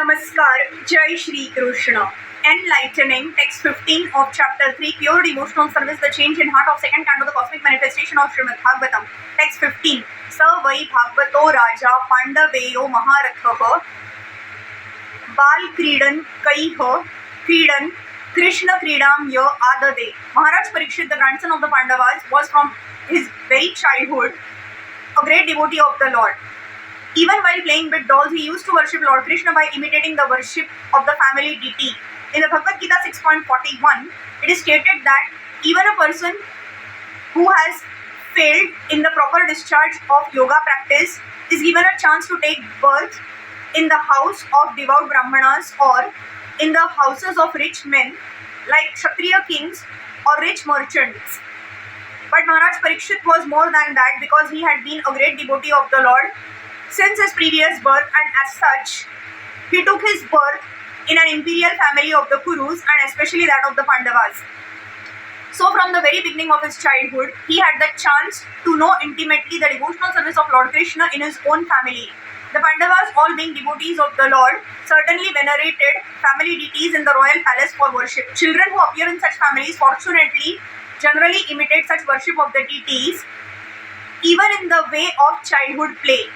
Namaskar, Jai Shri Krishna. Enlightening, text 15 of chapter 3, Pure Devotional Service, the change in heart of second canto, the cosmic manifestation of Srimad Bhagavatam. Text 15. Sa vai Bhagavato Raja Pandaveyo Maharathaha Bal Kridan Kaiha Kridan Krishna Kridam Ya Adade. Maharaj Parikshit, the grandson of the Pandavas, was from his very childhood a great devotee of the Lord. Even while playing with dolls, he used to worship Lord Krishna by imitating the worship of the family deity. In the Bhagavad Gita 6.41, it is stated that even a person who has failed in the proper discharge of yoga practice is given a chance to take birth in the house of devout Brahmanas or in the houses of rich men like Kshatriya kings or rich merchants. But Maharaj Parikshit was more than that because he had been a great devotee of the Lord since his previous birth, and as such, he took his birth in an imperial family of the Kurus and especially that of the Pandavas. So from the very beginning of his childhood, he had the chance to know intimately the devotional service of Lord Krishna in his own family. The Pandavas, all being devotees of the Lord, certainly venerated family deities in the royal palace for worship. Children who appear in such families fortunately generally imitate such worship of the deities even in the way of childhood play.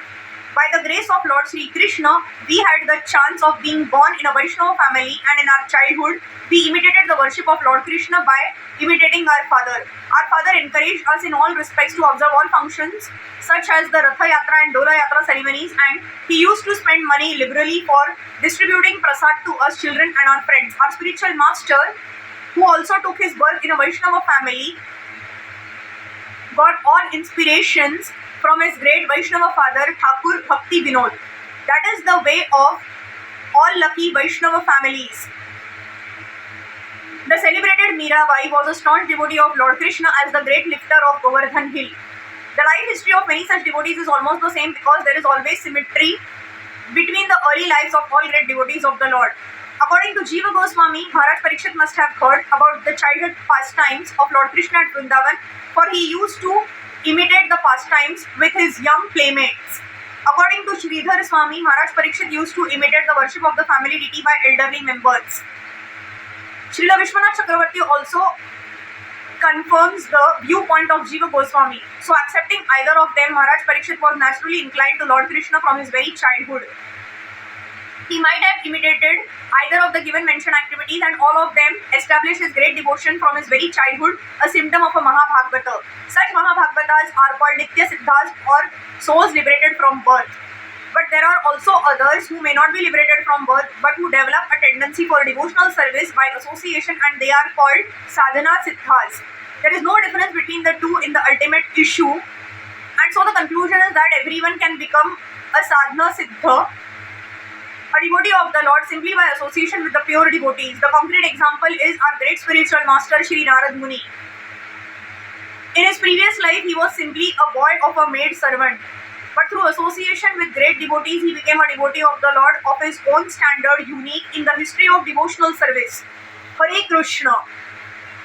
By the grace of Lord Sri Krishna, we had the chance of being born in a Vaishnava family, and in our childhood, we imitated the worship of Lord Krishna by imitating our father. Our father encouraged us in all respects to observe all functions such as the Ratha Yatra and Dola Yatra ceremonies, and he used to spend money liberally for distributing prasad to us children and our friends. Our spiritual master, who also took his birth in a Vaishnava family, got all inspirations from his great Vaishnava father, Thakur Bhakti Vinod. That is the way of all lucky Vaishnava families. The celebrated Mirabai was a staunch devotee of Lord Krishna as the great lifter of Govardhan Hill. The life history of many such devotees is almost the same because there is always symmetry between the early lives of all great devotees of the Lord. According to Jiva Goswami, Maharaj Parikshit must have heard about the childhood pastimes of Lord Krishna at Vrindavan, for he used to imitate the pastimes with his young playmates. According to Sridhar Swami, Maharaj Parikshit used to imitate the worship of the family deity by elderly members. Srila Vishwanath Chakravarti also confirms the viewpoint of Jiva Goswami. So accepting either of them, Maharaj Parikshit was naturally inclined to Lord Krishna from his very childhood. He might have imitated either of the given mentioned activities, and all of them established his great devotion from his very childhood, a symptom of a Mahabhagavata. Such Mahabhagavatas are called Nitya Siddhas or souls liberated from birth. But there are also others who may not be liberated from birth but who develop a tendency for devotional service by association, and they are called Sadhana Siddhas. There is no difference between the two in the ultimate issue, and so the conclusion is that everyone can become a Sadhana Siddha, a devotee of the Lord, simply by association with the pure devotees. The concrete example is our great spiritual master Shri Narad Muni. In his previous life, he was simply a boy of a maid servant. But through association with great devotees, he became a devotee of the Lord of his own standard, unique in the history of devotional service. Hare Krishna.